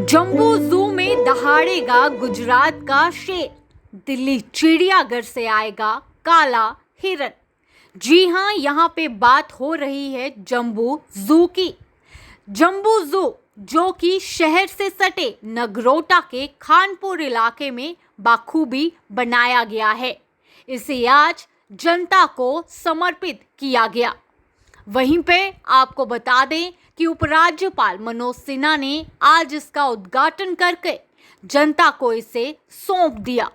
जम्बू जू में दहाड़ेगा गुजरात का शेर, दिल्ली चिड़ियाघर से आएगा काला हिरन। जी हां, यहाँ पे बात हो रही है जम्बू जू की। जम्बू जू जो कि शहर से सटे नगरोटा के खानपुर इलाके में बाखूबी बनाया गया है। इसे आज जनता को समर्पित किया गया। वहीं पे आपको बता दें कि उपराज्यपाल मनोज सिन्हा ने आज इसका उद्घाटन करके जनता को इसे सौंप दिया।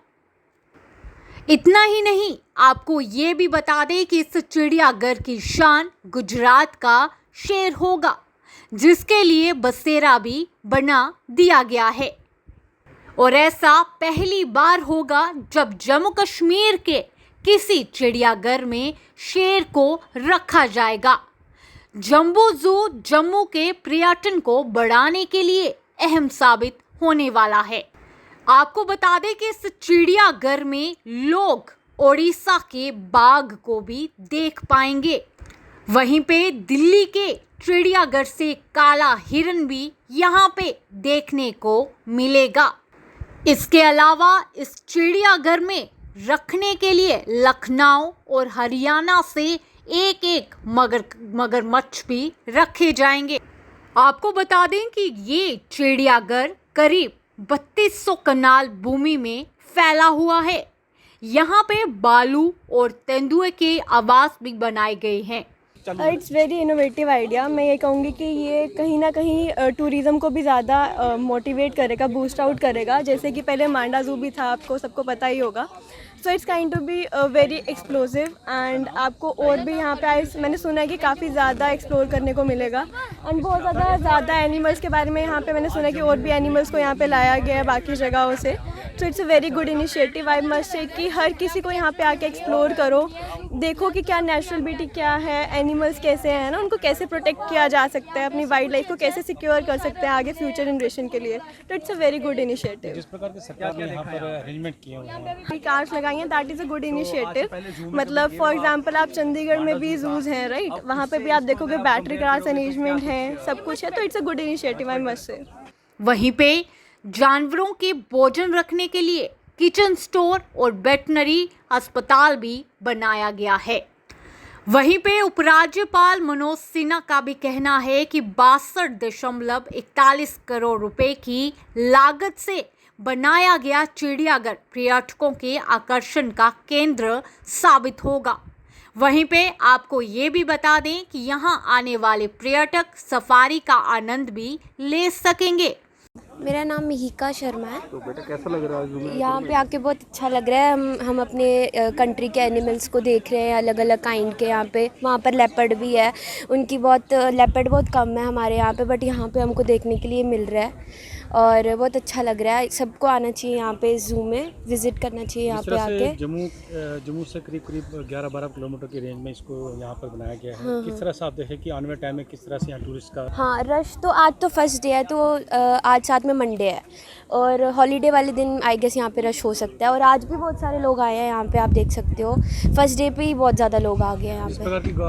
इतना ही नहीं, आपको ये भी बता दें कि इस चिड़ियाघर की शान गुजरात का शेर होगा, जिसके लिए बसेरा भी बना दिया गया है। और ऐसा पहली बार होगा जब जम्मू कश्मीर के किसी चिड़ियाघर में शेर को रखा जाएगा। जम्बू जू जम्मू के पर्यटन को बढ़ाने के लिए अहम साबित होने वाला है। आपको बता दें कि इस चिड़ियाघर में लोग ओडिशा के बाघ को भी देख पाएंगे। वहीं पे दिल्ली के चिड़ियाघर से काला हिरन भी यहाँ पे देखने को मिलेगा। इसके अलावा इस चिड़ियाघर में रखने के लिए लखनऊ और हरियाणा से एक एक मगरमच्छ भी रखे जाएंगे। आपको बता दें कि ये चिड़ियाघर करीब 3200 कनाल भूमि में फैला हुआ है। यहाँ पे बालू और तेंदुए के आवास भी बनाए गए हैं। It's very innovative idea. मैं ये कहूँगी कि ये कहीं ना कहीं टूरिज़्म को भी ज़्यादा मोटिवेट करेगा, बूस्ट आउट करेगा। जैसे कि पहले मांडा जू भी था, आपको सबको पता ही होगा। So it's kind to be very explosive and आपको और भी यहाँ पे मैंने सुना है कि काफ़ी ज़्यादा एक्सप्लोर करने को मिलेगा एंड बहुत ज़्यादा एनिमल्स के बारे में यहाँ पे मैंने सुना है कि और भी एनिमल्स को यहाँ पे लाया गया है बाकी जगहों से। So it's a very good initiative. I must say कि हर किसी को यहाँ पे आके एक्सप्लोर करो, देखो कि क्या नेचुरल ब्यूटी क्या है, एनिमल्स कैसे हैं ना, उनको कैसे प्रोटेक्ट किया जा सकता है, अपनी वाइल्ड लाइफ को कैसे सिक्योर कर सकते हैं आगे फ्यूचर जनरेशन के लिए। तो it's a very good initiative. जिस प्रकार के सरकार ने यहाँ पर अरेंजमेंट किए हुए हैं, कार्स लगाई हैं, that is a good initiative. मतलब फॉर एग्जांपल आप चंडीगढ़ में भी जूज हैं, राइट, वहाँ पे भी आप देखोगे बैटरी कार्स अरेंजमेंट है, सब कुछ है। तो it's a good initiative, I must say. वहीं पे जानवरों के भोजन रखने के लिए किचन स्टोर और वेटनरी अस्पताल भी बनाया गया है। वहीं पे उपराज्यपाल मनोज सिन्हा का भी कहना है कि 62.41 करोड़ रुपए की लागत से बनाया गया चिड़ियाघर पर्यटकों के आकर्षण का केंद्र साबित होगा। वहीं पे आपको ये भी बता दें कि यहाँ आने वाले पर्यटक सफारी का आनंद भी ले सकेंगे। मेरा नाम मिहिका शर्मा है। तो बेटा कैसा लग रहा है? यहाँ पे आके बहुत अच्छा लग रहा है। हम अपने कंट्री के एनिमल्स को देख रहे हैं, अलग अलग काइंड के। यहाँ पे वहाँ पर लेपर्ड भी है, उनकी लेपर्ड बहुत कम है हमारे यहाँ पे, बट यहाँ पे हमको देखने के लिए मिल रहा है और बहुत अच्छा लग रहा है। सबको आना चाहिए यहाँ पे, जू में विजिट करना चाहिए यहाँ पे आके। जम्मू से करीब 11-12 किलोमीटर की रेंज में इसको यहाँ पर बनाया गया है। हाँ, किस तरह से आप देखें कि आने वाले टाइम में किस तरह से यहाँ टूरिस्ट का? हाँ, रश तो आज तो फर्स्ट डे है, तो आज साथ में मंडे है और हॉलीडे वाले दिन आई गेस यहाँ पे रश हो सकता है। और आज भी बहुत सारे लोग आए हैं यहाँ पे, आप देख सकते हो। फर्स्ट डे पे ही बहुत ज़्यादा लोग आ गए हैं यहाँ पे।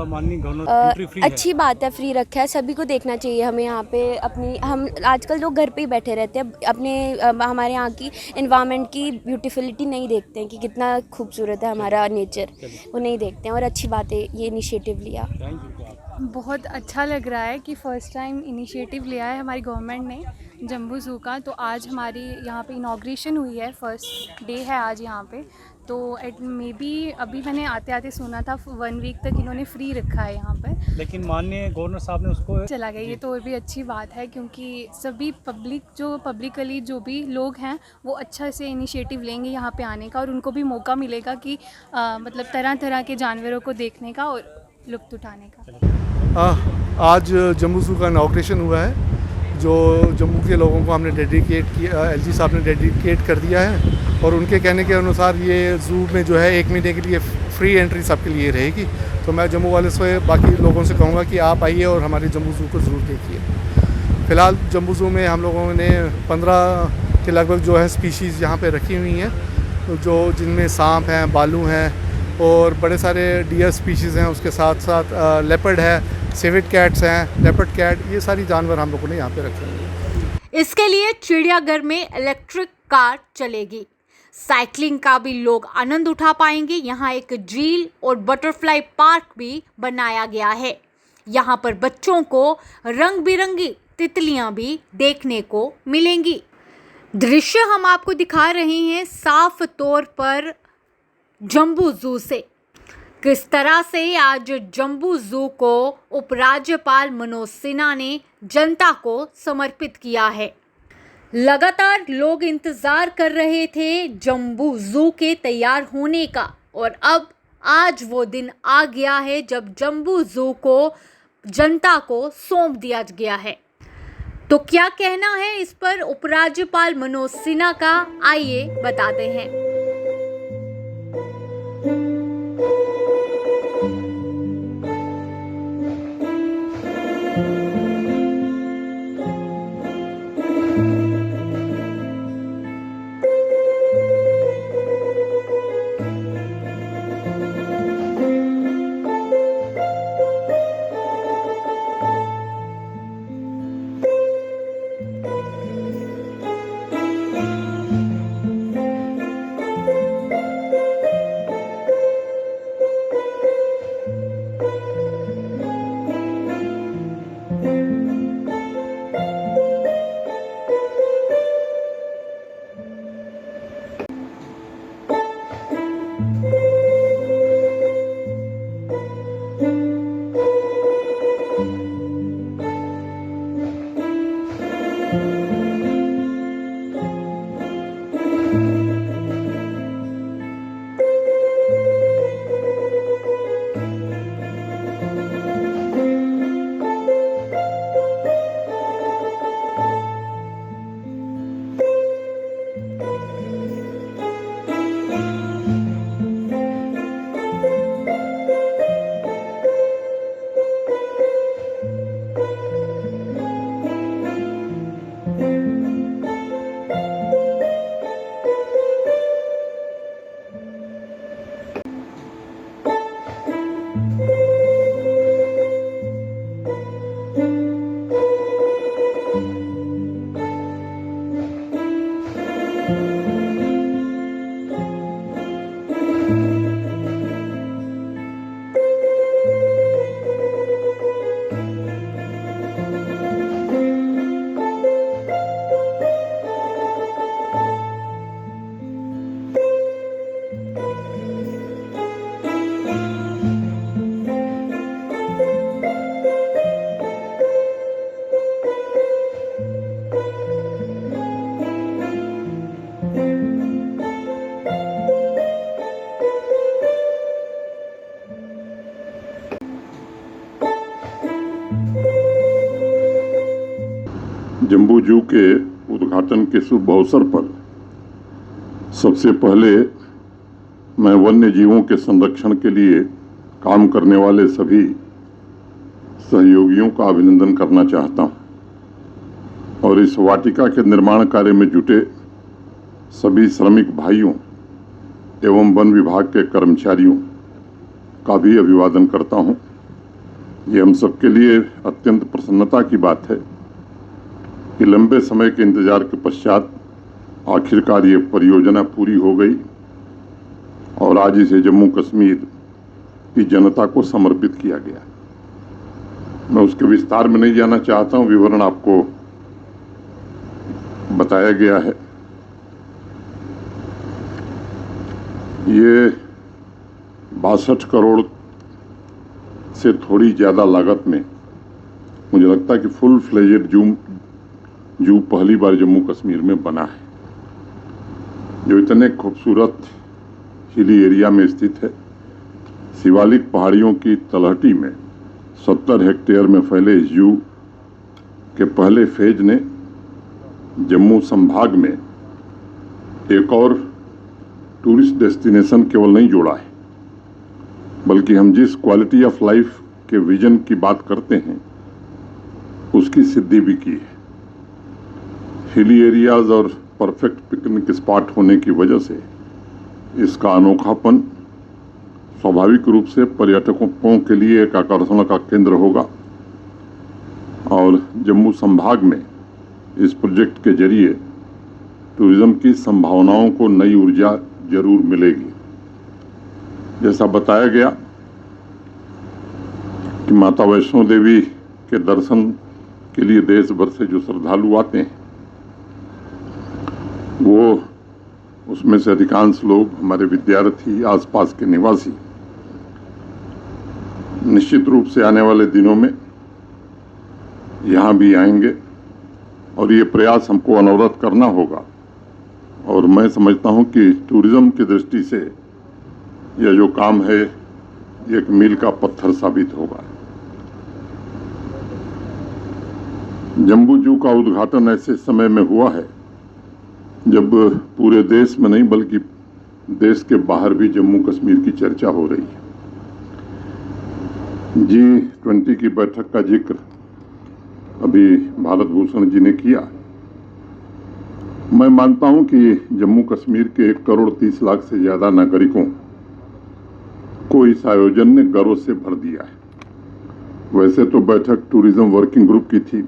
माननीय गवर्नर फ्री अच्छी बात है, फ्री रखा है, सभी को देखना चाहिए हमें यहाँ पे। हम आजकल लोग घर पे ही बैठे रहते हैं, अपने हमारे यहाँ की एनवायरनमेंट की ब्यूटीफुलिटी नहीं देखते हैं कि कितना खूबसूरत है हमारा नेचर, वो नहीं देखते हैं। और अच्छी बात है ये इनिशिएटिव लिया। बहुत अच्छा लग रहा है कि फ़र्स्ट टाइम इनिशिएटिव लिया है हमारी गवर्नमेंट ने जम्बू ज़ू का। तो आज हमारी यहाँ पे इनॉग्रेशन हुई है, फर्स्ट डे है आज यहाँ पे। तो इट मे बी अभी मैंने आते आते सुना था 1 वीक तक इन्होंने फ्री रखा है यहाँ पे, लेकिन माननीय गवर्नर साहब ने उसको चला गया। ये तो और भी अच्छी बात है क्योंकि सभी पब्लिकली जो भी लोग हैं वो अच्छा से इनिशिएटिव लेंगे यहाँ पे आने का और उनको भी मौका मिलेगा कि मतलब तरह तरह के जानवरों को देखने का और लुत्फ़ उठाने का। आज जम्बू जू का इनॉग्रेशन हुआ है, जो जम्मू के लोगों को हमने डेडिकेट किया, एलजी साहब ने डेडिकेट कर दिया है। और उनके कहने के अनुसार ये जू में जो है 1 महीने के लिए फ्री एंट्री सबके लिए रहेगी। तो मैं जम्मू वाले से बाकी लोगों से कहूँगा कि आप आइए और हमारे जम्बू जू को ज़रूर देखिए। फ़िलहाल जम्बू जू में हम लोगों ने 15 के लगभग जो है स्पीशीज़ यहाँ पे रखी हुई हैं, जो जिनमें सांप हैं, बालू हैं और बड़े सारे डियर स्पीशीज़ हैं। उसके साथ साथ लेपर्ड है, सिविट कैट्स हैं, लेपर्ड कैट, ये सारी जानवर हम लोगों ने यहाँ पे रखे हुए हैं। इसके लिए चिड़ियाघर में इलेक्ट्रिक कार चलेगी। साइकिलिंग का भी लोग आनंद उठा पाएंगे। यहाँ एक झील और बटरफ्लाई पार्क भी बनाया गया है। यहाँ पर बच्चों को रंग बिरंगी तितलियां भी देखने को मिलेंगी। दृश्य हम आपको दिखा रहे हैं साफ तौर पर जम्बू जू से। किस तरह से आज जम्बू जू को उपराज्यपाल मनोज सिन्हा ने जनता को समर्पित किया है। लगातार लोग इंतजार कर रहे थे जम्बू जू के तैयार होने का, और अब आज वो दिन आ गया है जब जम्बू जू को जनता को सौंप दिया गया है। तो क्या कहना है इस पर उपराज्यपाल मनोज सिन्हा का, आइए बताते हैं। जम्बू जू के उद्घाटन के शुभ अवसर पर सबसे पहले मैं वन्य जीवों के संरक्षण के लिए काम करने वाले सभी सहयोगियों का अभिनंदन करना चाहता हूं और इस वाटिका के निर्माण कार्य में जुटे सभी श्रमिक भाइयों एवं वन विभाग के कर्मचारियों का भी अभिवादन करता हूं। ये हम सबके लिए अत्यंत प्रसन्नता की बात है कि लंबे समय के इंतजार के पश्चात आखिरकार ये परियोजना पूरी हो गई और आज इसे जम्मू कश्मीर की जनता को समर्पित किया गया। मैं उसके विस्तार में नहीं जाना चाहता हूं, विवरण आपको बताया गया है। ये 62 करोड़ से थोड़ी ज़्यादा लागत में मुझे लगता है कि फुल फ्लेजेड जू पहली बार जम्मू कश्मीर में बना है, जो इतने खूबसूरत हिली एरिया में स्थित है। शिवालिक पहाड़ियों की तलहटी में 70 हेक्टेयर में फैले इस जू के पहले फेज ने जम्मू संभाग में एक और टूरिस्ट डेस्टिनेशन केवल नहीं जोड़ा है, बल्कि हम जिस क्वालिटी ऑफ लाइफ के विजन की बात करते हैं उसकी सिद्धि भी की है। हिली एरियाज और परफेक्ट पिकनिक स्पॉट होने की वजह से इसका अनोखापन स्वाभाविक रूप से पर्यटकों के लिए एक आकर्षण का केंद्र होगा और जम्मू संभाग में इस प्रोजेक्ट के जरिए टूरिज्म की संभावनाओं को नई ऊर्जा जरूर मिलेगी। जैसा बताया गया कि माता वैष्णो देवी के दर्शन के लिए देश भर से जो श्रद्धालु आते हैं, वो उसमें से अधिकांश लोग हमारे विद्यार्थी, आसपास के निवासी निश्चित रूप से आने वाले दिनों में यहाँ भी आएंगे और ये प्रयास हमको अनवरत करना होगा। और मैं समझता हूँ कि टूरिज्म की दृष्टि से यह जो काम है ये एक मील का पत्थर साबित होगा। जम्बू जू का उद्घाटन ऐसे समय में हुआ है जब पूरे देश में नहीं बल्कि देश के बाहर भी जम्मू कश्मीर की चर्चा हो रही है। G20 की बैठक का जिक्र अभी भारत भूषण जी ने किया। मैं मानता हूं कि जम्मू कश्मीर के 1 करोड़ 30 लाख से ज्यादा नागरिकों को इस आयोजन ने गर्व से भर दिया है। वैसे तो बैठक टूरिज्म वर्किंग ग्रुप की थी।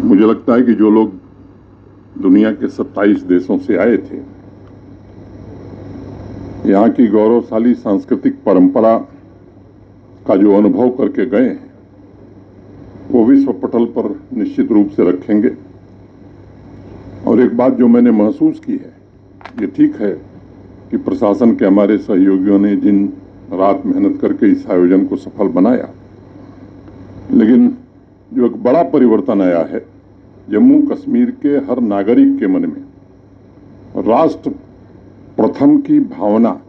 मुझे लगता है कि जो लोग दुनिया के 27 देशों से आए थे, यहाँ की गौरवशाली सांस्कृतिक परंपरा का जो अनुभव करके गए हैं, वो विश्व पटल पर निश्चित रूप से रखेंगे। और एक बात जो मैंने महसूस की है, ये ठीक है कि प्रशासन के हमारे सहयोगियों ने दिन रात मेहनत करके इस आयोजन को सफल बनाया, लेकिन जो एक बड़ा परिवर्तन आया है, जम्मू कश्मीर के हर नागरिक के मन में राष्ट्र प्रथम की भावना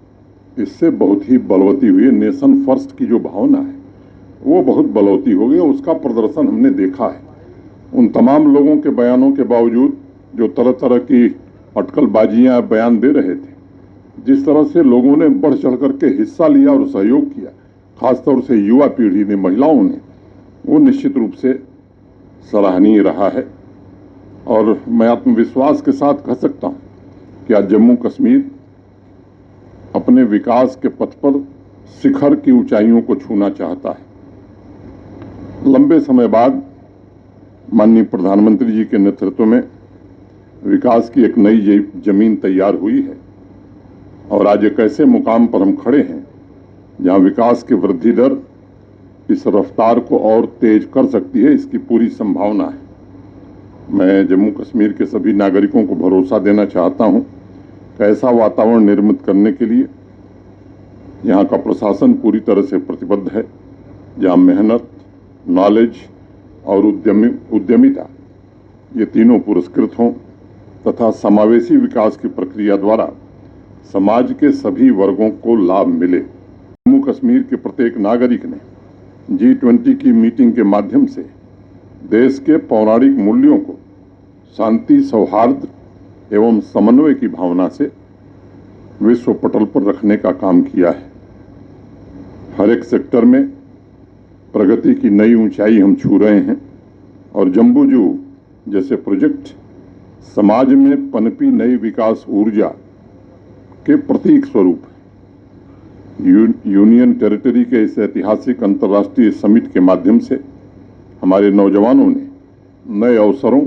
इससे बहुत ही बलवती हुई है। नेशन फर्स्ट की जो भावना है वो बहुत बलवती हो गई। उसका प्रदर्शन हमने देखा है उन तमाम लोगों के बयानों के बावजूद जो तरह तरह की अटकलबाजियां बयान दे रहे थे। जिस तरह से लोगों ने बढ़ चढ़ करके हिस्सा लिया और सहयोग किया, खासतौर से युवा पीढ़ी ने, महिलाओं ने, वो निश्चित रूप से सराहनीय रहा है। और मैं आत्मविश्वास के साथ कह सकता हूँ कि आज जम्मू कश्मीर अपने विकास के पथ पर शिखर की ऊंचाइयों को छूना चाहता है। लंबे समय बाद माननीय प्रधानमंत्री जी के नेतृत्व में विकास की एक नई जमीन तैयार हुई है और आज एक ऐसे मुकाम पर हम खड़े हैं जहां विकास की वृद्धि दर इस रफ्तार को और तेज कर सकती है, इसकी पूरी संभावना है। मैं जम्मू कश्मीर के सभी नागरिकों को भरोसा देना चाहता हूं कि ऐसा वातावरण निर्मित करने के लिए यहां का प्रशासन पूरी तरह से प्रतिबद्ध है, जहां मेहनत, नॉलेज और उद्यमिता ये तीनों पुरस्कृत हों तथा समावेशी विकास की प्रक्रिया द्वारा समाज के सभी वर्गों को लाभ मिले। जम्मू कश्मीर के प्रत्येक नागरिक ने G20 की मीटिंग के माध्यम से देश के पौराणिक मूल्यों को शांति, सौहार्द एवं समन्वय की भावना से विश्व पटल पर रखने का काम किया है। हर एक सेक्टर में प्रगति की नई ऊंचाई हम छू रहे हैं और जम्बू जू जैसे प्रोजेक्ट समाज में पनपी नई विकास ऊर्जा के प्रतीक स्वरूप है। यूनियन टेरिटरी के इस ऐतिहासिक अंतर्राष्ट्रीय समिट के माध्यम से हमारे नौजवानों ने नए अवसरों,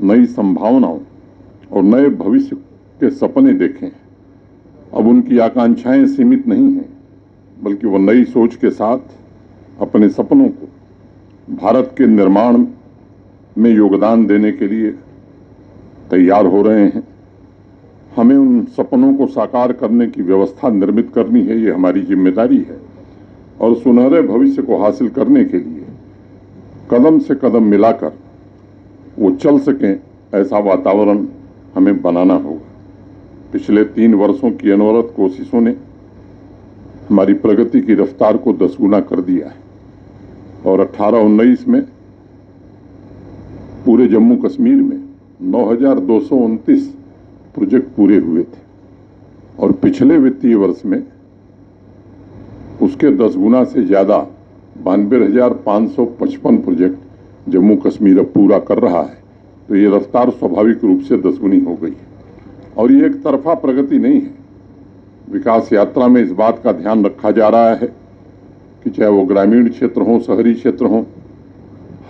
नई संभावनाओं और नए भविष्य के सपने देखे हैं। अब उनकी आकांक्षाएं सीमित नहीं हैं, बल्कि वो नई सोच के साथ अपने सपनों को भारत के निर्माण में योगदान देने के लिए तैयार हो रहे हैं। हमें उन सपनों को साकार करने की व्यवस्था निर्मित करनी है, ये हमारी जिम्मेदारी है। और सुनहरे भविष्य को हासिल करने के लिए कदम से कदम मिलाकर वो चल सकें, ऐसा वातावरण हमें बनाना होगा। पिछले 3 वर्षों की अनवरत कोशिशों ने हमारी प्रगति की रफ्तार को 10 गुना कर दिया है और 18-19 में पूरे जम्मू कश्मीर में 9,229 प्रोजेक्ट पूरे हुए थे और पिछले वित्तीय वर्ष में उसके 10 गुना से ज़्यादा 92,555 प्रोजेक्ट जम्मू कश्मीर अब पूरा कर रहा है। तो ये रफ्तार स्वाभाविक रूप से 10 गुनी हो गई है और ये एक तरफा प्रगति नहीं है। विकास यात्रा में इस बात का ध्यान रखा जा रहा है कि चाहे वो ग्रामीण क्षेत्र हों, शहरी क्षेत्र हों,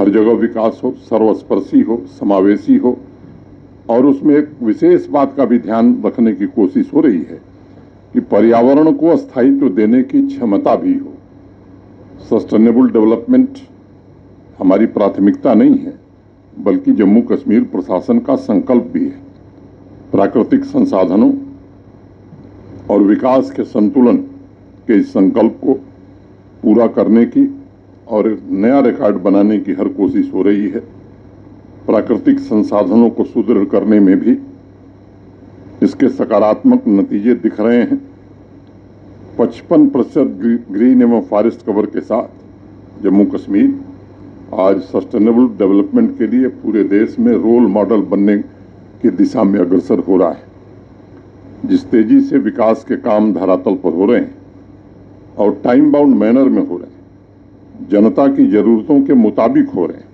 हर जगह विकास हो, सर्वस्पर्शी हो, समावेशी हो, और उसमें एक विशेष बात का भी ध्यान रखने की कोशिश हो रही है कि पर्यावरण को स्थायित्व देने की क्षमता भी हो। सस्टेनेबल डेवलपमेंट हमारी प्राथमिकता नहीं है, बल्कि जम्मू कश्मीर प्रशासन का संकल्प भी है। प्राकृतिक संसाधनों और विकास के संतुलन के इस संकल्प को पूरा करने की और नया रिकॉर्ड बनाने की हर कोशिश हो रही है। प्राकृतिक संसाधनों को सुदृढ़ करने में भी इसके सकारात्मक नतीजे दिख रहे हैं। 55% ग्रीन एवं फॉरेस्ट कवर के साथ जम्मू कश्मीर आज सस्टेनेबल डेवलपमेंट के लिए पूरे देश में रोल मॉडल बनने की दिशा में अग्रसर हो रहा है। जिस तेजी से विकास के काम धरातल पर हो रहे हैं और टाइम बाउंड मैनर में हो रहे हैं, जनता की जरूरतों के मुताबिक हो रहे हैं,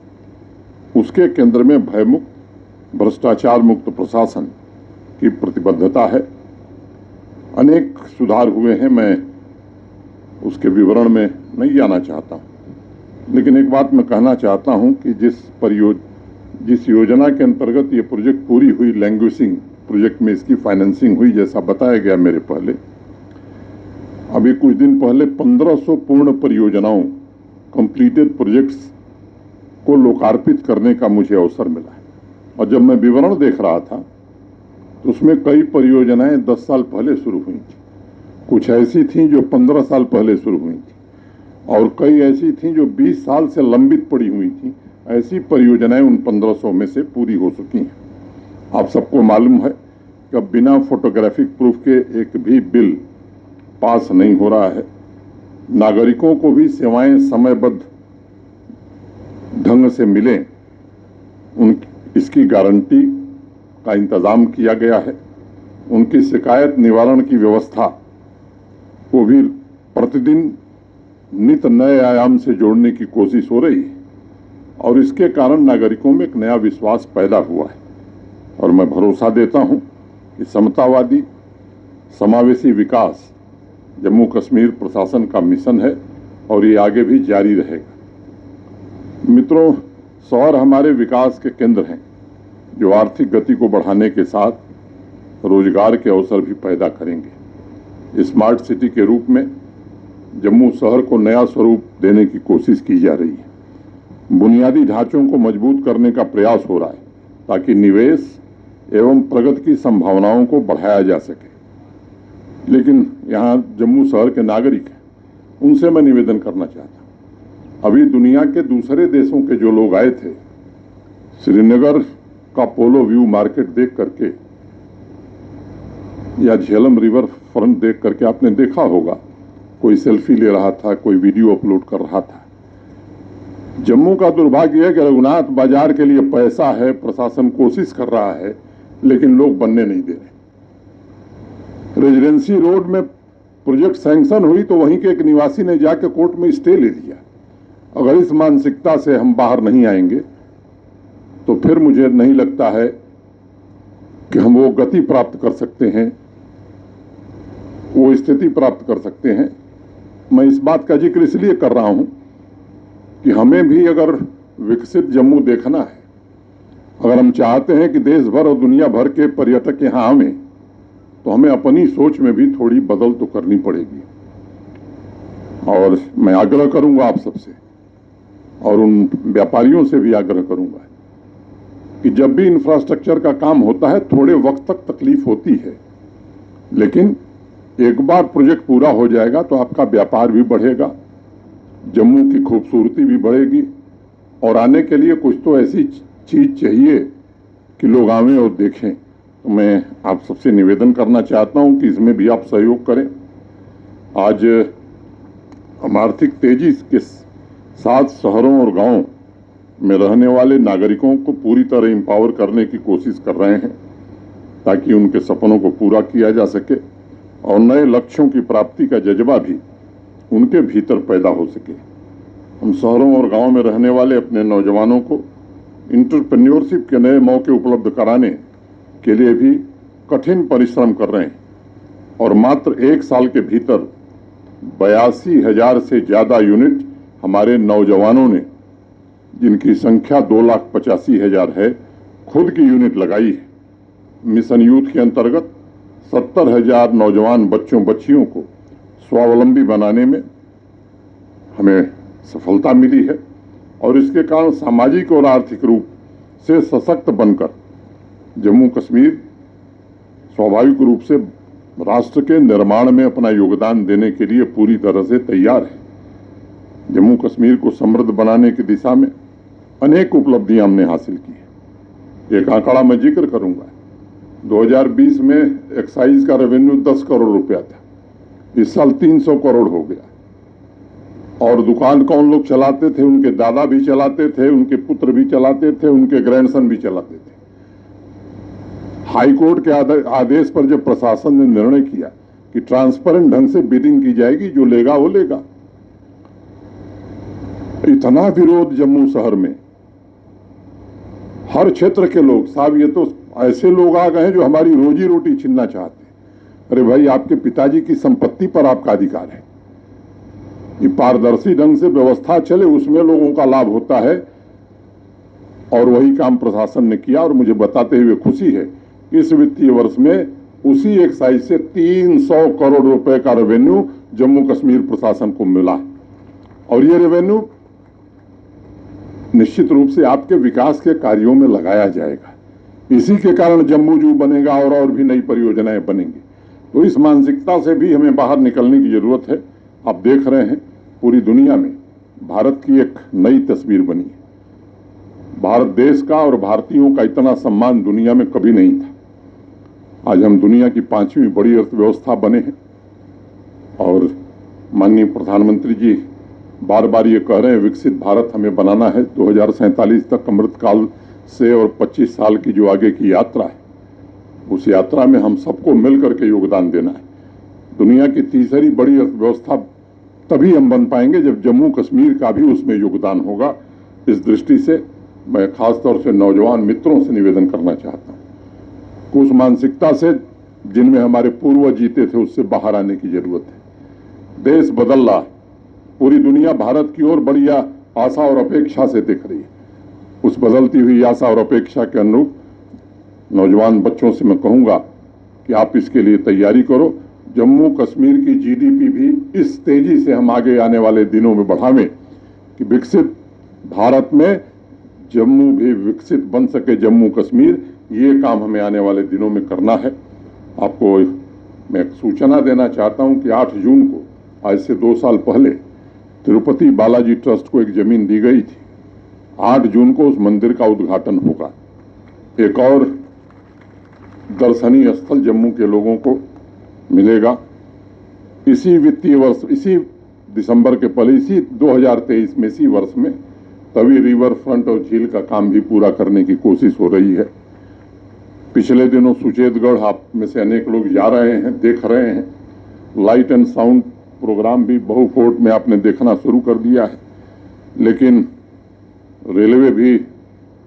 उसके केंद्र में भयमुक्त, भ्रष्टाचार मुक्त प्रशासन की प्रतिबद्धता है। अनेक सुधार हुए हैं, मैं उसके विवरण में नहीं जाना चाहता हूं, लेकिन एक बात मैं कहना चाहता हूं कि जिस योजना के अंतर्गत ये प्रोजेक्ट पूरी हुई, लैंग्वेजिंग प्रोजेक्ट में इसकी फाइनेंसिंग हुई, जैसा बताया गया मेरे पहले, अभी कुछ दिन पहले 1500 पूर्ण परियोजनाओं, कंप्लीटेड प्रोजेक्ट्स को लोकार्पित करने का मुझे अवसर मिला है। और जब मैं विवरण देख रहा था तो उसमें कई परियोजनाएं 10 साल पहले शुरू हुई थी, कुछ ऐसी थीं जो 15 साल पहले शुरू हुई थी, और कई ऐसी थीं जो 20 साल से लंबित पड़ी हुई थी। ऐसी परियोजनाएं उन 1500 में से पूरी हो चुकी हैं। आप सबको मालूम है कि अब बिना फोटोग्राफिक प्रूफ के एक भी बिल पास नहीं हो रहा है। नागरिकों को भी सेवाएं समयबद्ध ढंग से मिलें, इसकी गारंटी का इंतजाम किया गया है। उनकी शिकायत निवारण की व्यवस्था को भी प्रतिदिन नित नए आयाम से जोड़ने की कोशिश हो रही है, और इसके कारण नागरिकों में एक नया विश्वास पैदा हुआ है। और मैं भरोसा देता हूं कि समतावादी समावेशी विकास जम्मू कश्मीर प्रशासन का मिशन है और ये आगे भी जारी रहेगा। मित्रों, शहर हमारे विकास के केंद्र हैं, जो आर्थिक गति को बढ़ाने के साथ रोजगार के अवसर भी पैदा करेंगे। स्मार्ट सिटी के रूप में जम्मू शहर को नया स्वरूप देने की कोशिश की जा रही है। बुनियादी ढांचों को मजबूत करने का प्रयास हो रहा है ताकि निवेश एवं प्रगति की संभावनाओं को बढ़ाया जा सके। लेकिन यहाँ जम्मू शहर के नागरिक हैं, उनसे मैं निवेदन करना चाहता हूँ। अभी दुनिया के दूसरे देशों के जो लोग आए थे, श्रीनगर का पोलो व्यू मार्केट देख करके या झेलम रिवर फ्रंट देख करके आपने देखा होगा, कोई सेल्फी ले रहा था, कोई वीडियो अपलोड कर रहा था। जम्मू का दुर्भाग्य है कि रघुनाथ बाजार के लिए पैसा है, प्रशासन कोशिश कर रहा है, लेकिन लोग बनने नहीं दे रहे। रेजिडेंसी रोड में प्रोजेक्ट सैंक्शन हुई तो वहीं के एक निवासी ने जाकर कोर्ट में स्टे ले लिया। अगर इस मानसिकता से हम बाहर नहीं आएंगे तो फिर मुझे नहीं लगता है कि हम वो गति प्राप्त कर सकते हैं, वो स्थिति प्राप्त कर सकते हैं। मैं इस बात का जिक्र इसलिए कर रहा हूं कि हमें भी अगर विकसित जम्मू देखना है, अगर हम चाहते हैं कि देश भर और दुनिया भर के पर्यटक यहाँ आवें, तो हमें अपनी सोच में भी थोड़ी बदल तो करनी पड़ेगी। और मैं आग्रह करूंगा आप सबसे और उन व्यापारियों से भी आग्रह करूंगा कि जब भी इंफ्रास्ट्रक्चर का काम होता है थोड़े वक्त तक तकलीफ होती है, लेकिन एक बार प्रोजेक्ट पूरा हो जाएगा तो आपका व्यापार भी बढ़ेगा, जम्मू की खूबसूरती भी बढ़ेगी, और आने के लिए कुछ तो ऐसी चीज चाहिए कि लोग आवें और देखें। तो मैं आप सबसे निवेदन करना चाहता हूं कि इसमें भी आप सहयोग करें। आज हम आर्थिक तेजी के साथ शहरों और गांवों में रहने वाले नागरिकों को पूरी तरह एम्पावर करने की कोशिश कर रहे हैं ताकि उनके सपनों को पूरा किया जा सके और नए लक्ष्यों की प्राप्ति का जज्बा भी उनके भीतर पैदा हो सके। हम शहरों और गांवों में रहने वाले अपने नौजवानों को इंटरप्रेन्योरशिप के नए मौके उपलब्ध कराने के लिए भी कठिन परिश्रम कर रहे हैं, और मात्र 1 साल के भीतर 82,000 से ज़्यादा यूनिट हमारे नौजवानों ने जिनकी संख्या 2,85,000 है, खुद की यूनिट लगाई है। मिशन यूथ के अंतर्गत 70,000 नौजवान बच्चों बच्चियों को स्वावलंबी बनाने में हमें सफलता मिली है और इसके कारण सामाजिक और आर्थिक रूप से सशक्त बनकर जम्मू कश्मीर स्वाभाविक रूप से राष्ट्र के निर्माण में अपना योगदान देने के लिए पूरी तरह से तैयार है। जम्मू कश्मीर को समृद्ध बनाने की दिशा में अनेक उपलब्धियां हमने हासिल की है। एक आंकड़ा मैं जिक्र करूंगा। 2020 में एक्साइज का रेवेन्यू 10 करोड़ रुपया था, इस साल 300 करोड़ हो गया। और दुकान कौन लोग चलाते थे? उनके दादा भी चलाते थे, उनके पुत्र भी चलाते थे, उनके ग्रैंडसन भी चलाते थे। हाई कोर्ट के आदेश पर जब प्रशासन ने निर्णय किया कि ट्रांसपेरेंट ढंग से बिडिंग की जाएगी, जो लेगा वो लेगा, इतना विरोध जम्मू शहर में, हर क्षेत्र के लोग, साहब ये तो ऐसे लोग आ गए हैं जो हमारी रोजी रोटी छीनना चाहते हैं। अरे भाई, आपके पिताजी की संपत्ति पर आपका अधिकार है। ये पारदर्शी ढंग से व्यवस्था चले, उसमें लोगों का लाभ होता है और वही काम प्रशासन ने किया। और मुझे बताते हुए खुशी है, इस वित्तीय वर्ष में उसी एक्साइज से 300 करोड़ रुपए का रेवेन्यू जम्मू कश्मीर प्रशासन को मिला। और ये रेवेन्यू निश्चित रूप से आपके विकास के कार्यों में लगाया जाएगा। इसी के कारण जम्मू जू बनेगा और भी नई परियोजनाएं बनेंगी। तो इस मानसिकता से भी हमें बाहर निकलने की जरूरत है। आप देख रहे हैं पूरी दुनिया में भारत की एक नई तस्वीर बनी है। भारत देश का और भारतीयों का इतना सम्मान दुनिया में कभी नहीं था। आज हम दुनिया की 5वीं बड़ी अर्थव्यवस्था बने हैं और माननीय प्रधानमंत्री जी बार बार ये कह रहे हैं विकसित भारत हमें बनाना है। 2047 तक अमृतकाल से और 25 साल की जो आगे की यात्रा है, उस यात्रा में हम सबको मिलकर के योगदान देना है। दुनिया की तीसरी बड़ी अर्थव्यवस्था तभी हम बन पाएंगे जब जम्मू कश्मीर का भी उसमें योगदान होगा। इस दृष्टि से मैं खासतौर से नौजवान मित्रों से निवेदन करना चाहता हूँ, उस मानसिकता से जिनमें हमारे पूर्वज जीते थे उससे बाहर आने की जरूरत है। देश बदल रहा है, पूरी दुनिया भारत की ओर बड़ी आशा और अपेक्षा से देख रही है। उस बदलती हुई आशा और अपेक्षा के अनुरूप नौजवान बच्चों से मैं कहूँगा कि आप इसके लिए तैयारी करो। जम्मू कश्मीर की जीडीपी भी इस तेजी से हम आगे आने वाले दिनों में बढ़ावें कि विकसित भारत में जम्मू भी विकसित बन सके। जम्मू कश्मीर, ये काम हमें आने वाले दिनों में करना है। आपको मैं एक सूचना देना चाहता हूं कि 8 जून को, आज से 2 साल पहले, तिरुपति बालाजी ट्रस्ट को एक जमीन दी गई थी। 8 जून को उस मंदिर का उद्घाटन होगा। एक और दर्शनीय स्थल जम्मू के लोगों को मिलेगा। इसी वित्तीय वर्ष, इसी दिसंबर के पहले, इसी 2023 में, इसी वर्ष में तवी रिवर फ्रंट और झील का काम भी पूरा करने की कोशिश हो रही है। पिछले दिनों सुचेतगढ़, आप में से अनेक लोग जा रहे हैं, देख रहे हैं। लाइट एंड साउंड प्रोग्राम भी बहुफोर्ट में आपने देखना शुरू कर दिया है। लेकिन रेलवे भी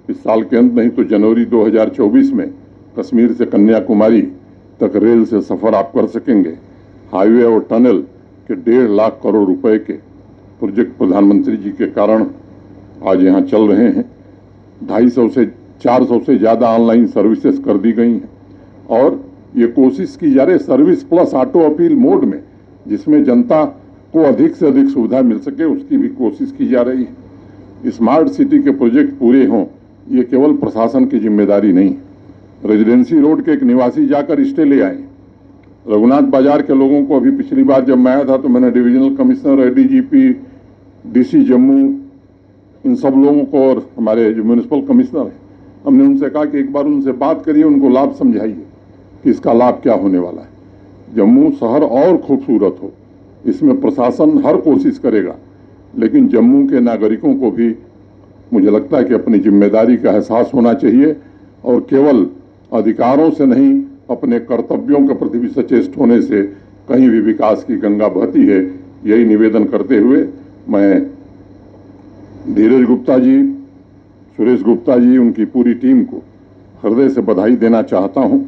इस साल के अंत नहीं तो जनवरी 2024 में कश्मीर से कन्याकुमारी तक रेल से सफ़र आप कर सकेंगे। हाईवे और टनल के 1.5 लाख करोड़ रुपए के प्रोजेक्ट प्रधानमंत्री जी के कारण आज यहाँ चल रहे हैं। 250 से 400 से ज़्यादा ऑनलाइन सर्विसेज कर दी गई हैं और ये कोशिश की जा रही है service plus auto appeal mode में, जिसमें जनता को अधिक से अधिक सुविधा मिल सके, उसकी भी कोशिश की जा रही है। स्मार्ट सिटी के प्रोजेक्ट पूरे हों, ये केवल प्रशासन की जिम्मेदारी नहीं है। रेजिडेंसी रोड के एक निवासी जाकर स्टे ले आए। रघुनाथ बाजार के लोगों को, अभी पिछली बार जब मैं आया था तो मैंने divisional commissioner, ADGP, DC Jammu, इन सब लोगों को और हमारे जो म्यूनिसिपल कमिश्नर हैं, हमने उनसे कहा कि एक बार उनसे बात करिए, उनको लाभ समझाइए कि इसका लाभ क्या होने वाला है। जम्मू शहर और खूबसूरत हो, इसमें प्रशासन हर कोशिश करेगा, लेकिन जम्मू के नागरिकों को भी मुझे लगता है कि अपनी जिम्मेदारी का एहसास होना चाहिए और केवल अधिकारों से नहीं, अपने कर्तव्यों के प्रति भी सचेत होने से कहीं भी विकास की गंगा बहती है। यही निवेदन करते हुए मैं धीरज गुप्ता जी, सुरेश गुप्ता जी, उनकी पूरी टीम को हृदय से बधाई देना चाहता हूं।